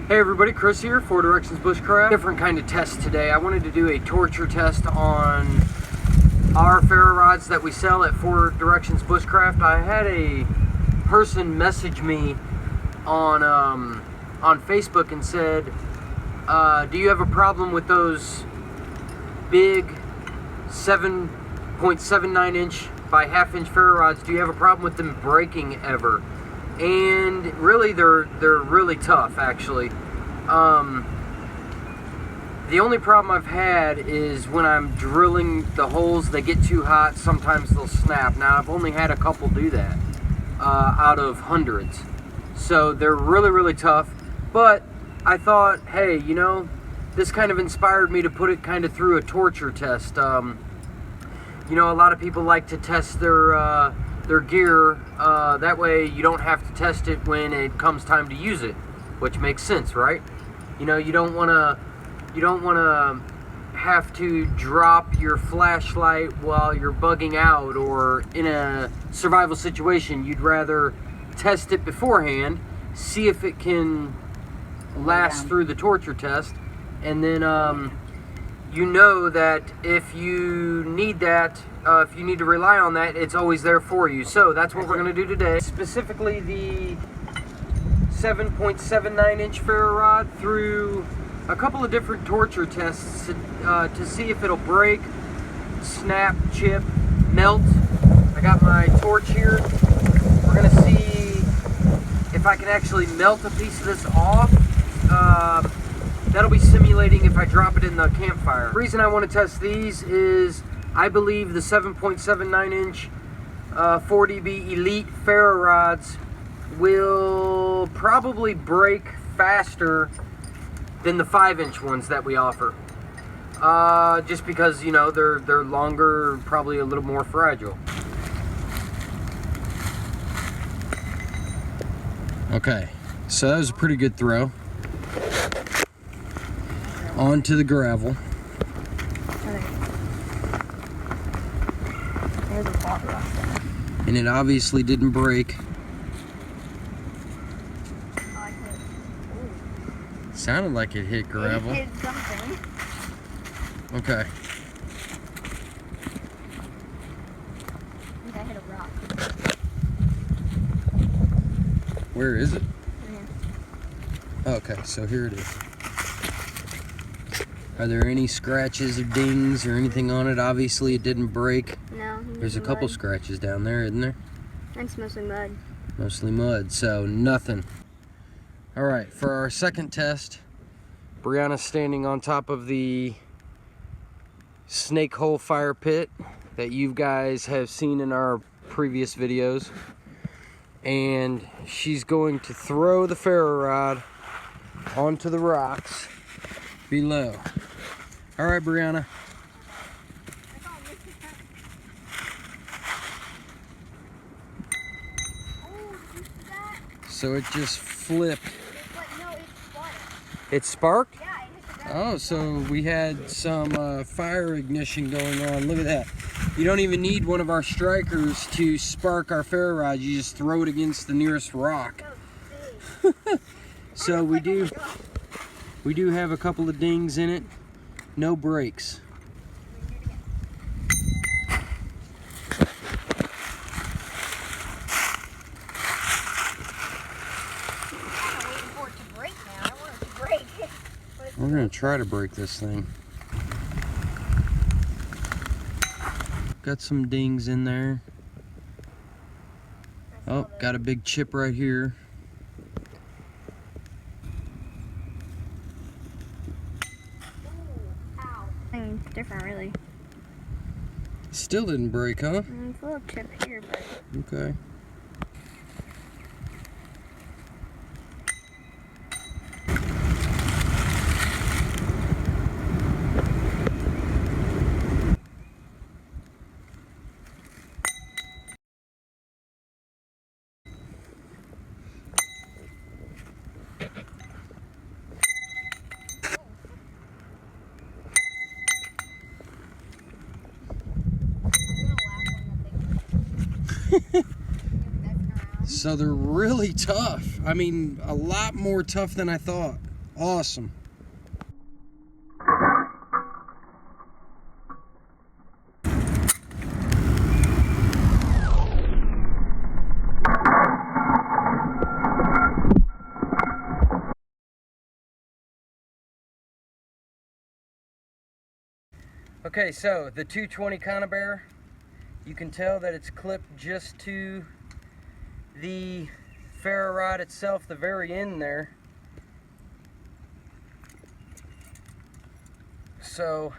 Hey everybody, Chris here, 4 Directions Bushcraft. Different kind of test today. I wanted to do a torture test on our ferro rods that we sell at 4 Directions Bushcraft. I had a person message me on Facebook and said, do you have a problem with those big 7.79 inch by half inch ferro rods? Do you have a problem with them breaking ever? And really, they're really tough, actually. The only problem I've had is when I'm drilling the holes, they get too hot, sometimes they'll snap. Now, I've only had a couple do that out of hundreds. So they're really tough, but I thought, hey, you know, this kind of inspired me to put it kind of through a torture test. You know, a lot of people like to test their gear, that way you don't have to test it when it comes time to use it, which makes sense, right? You know, you don't want to have to drop your flashlight while you're bugging out or in a survival situation. You'd rather test it beforehand, see if it can last through the torture test, and then you know that if you need that, if you need to rely on that, it's always there for you. So that's what we're going to do today. Specifically the 7.79 inch ferro rod through a couple of different torture tests to see if it'll break, snap, chip, melt. I got my torch here. We're going to see if I can actually melt a piece of this off. That'll be simulating if I drop it in the campfire. The reason I want to test these is I believe the 7.79 inch 4DB Elite Ferro Rods will probably break faster than the 5-inch ones that we offer. Just because, you know, they're longer, probably a little more fragile. Okay, so that was a pretty good throw. Onto the gravel. And it obviously didn't break. Sounded like it hit gravel. It hit something. Okay. I think I hit a rock. Where is it? Yeah. Okay, so here it is. Are there any scratches or dings or anything on it? Obviously it didn't break. No. There's a couple scratches down there, isn't there? It's mostly mud. Mostly mud, so nothing. Alright, for our second test, Brianna's standing on top of the snake hole fire pit that you guys have seen in our previous videos. And she's going to throw the ferro rod onto the rocks below. Alright, Brianna. So it just flipped. It sparked? Yeah, it hit the ground. Oh, so we had some fire ignition going on. Look at that. You don't even need one of our strikers to spark our ferro rod. You just throw it against the nearest rock. So we do have a couple of dings in it. No breaks. We're going to try to break this thing. Got some dings in there. Oh, got a big chip right here. It's different, really. Still didn't break, huh? It's a little chip here, but... Okay. So they're really tough. I mean, a lot more tough than I thought. Awesome. Okay, so the 220 conibear, you can tell that it's clipped just to the ferro rod itself, the very end there. So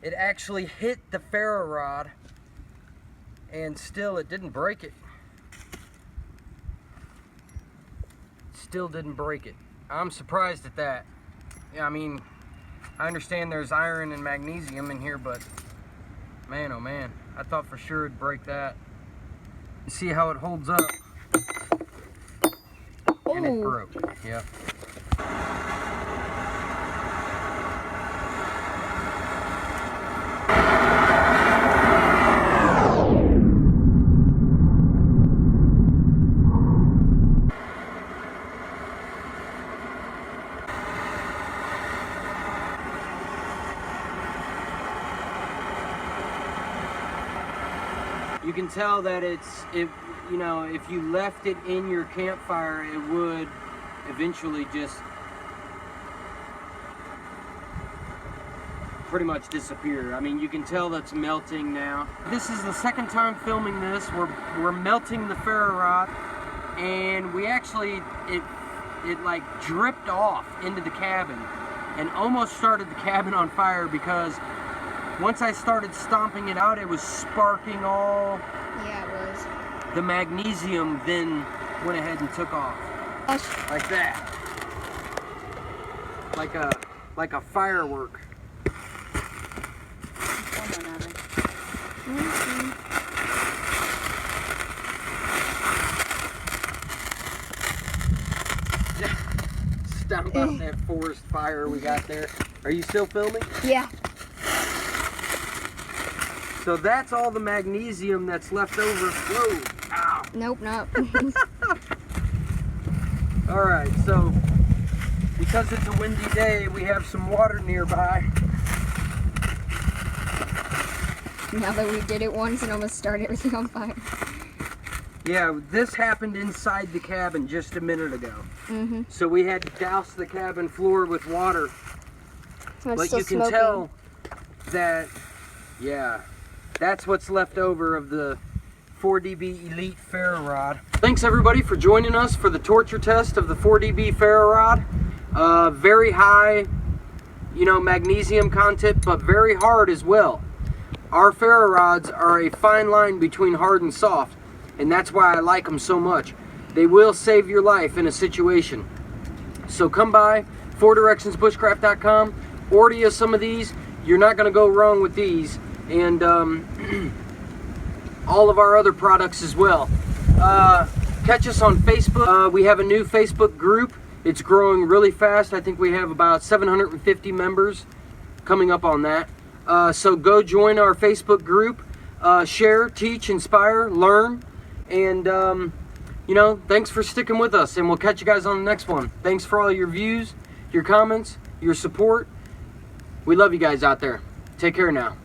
it actually hit the ferro rod and still it didn't break it. Still didn't break it. I'm surprised at that. Yeah, I mean, I understand there's iron and magnesium in here, but man, oh man, I thought for sure it'd break that. You see how it holds up? And it broke. Yep. You can tell that you know, if you left it in your campfire, it would eventually just pretty much disappear. I mean, you can tell that's melting now. This is the second time filming this. We're melting the ferro rod, and we actually, it like dripped off into the cabin and almost started the cabin on fire, because once I started stomping it out, it was sparking all. Yeah, it was. The magnesium then went ahead and took off. Like that. Like a firework. Stomp out that forest fire we got there. Are you still filming? Yeah. So that's all the magnesium that's left over. Whoa! Ow! Nope, nope. All right, so because it's a windy day, we have some water nearby. Now that we did it once and almost started everything on fire. Yeah, this happened inside the cabin just a minute ago. Mm-hmm. So we had to douse the cabin floor with water. But you can smoking. tell that, yeah, that's what's left over of the 4DB Elite Ferro Rod. Thanks everybody for joining us for the torture test of the 4DB Ferro Rod. Very high, you know, magnesium content, but very hard as well. Our ferro rods are a fine line between hard and soft, and that's why I like them so much. They will save your life in a situation. So come by 4directionsbushcraft.com, order you some of these. You're not going to go wrong with these, and all of our other products as well. Catch us on Facebook. We have a new Facebook group. It's growing really fast. I think we have about 750 members coming up on that. So go join our Facebook group, share, teach, inspire, learn, and you know, thanks for sticking with us, and we'll catch you guys on the next one. Thanks for all your views, your comments, your support. We love you guys out there. Take care now.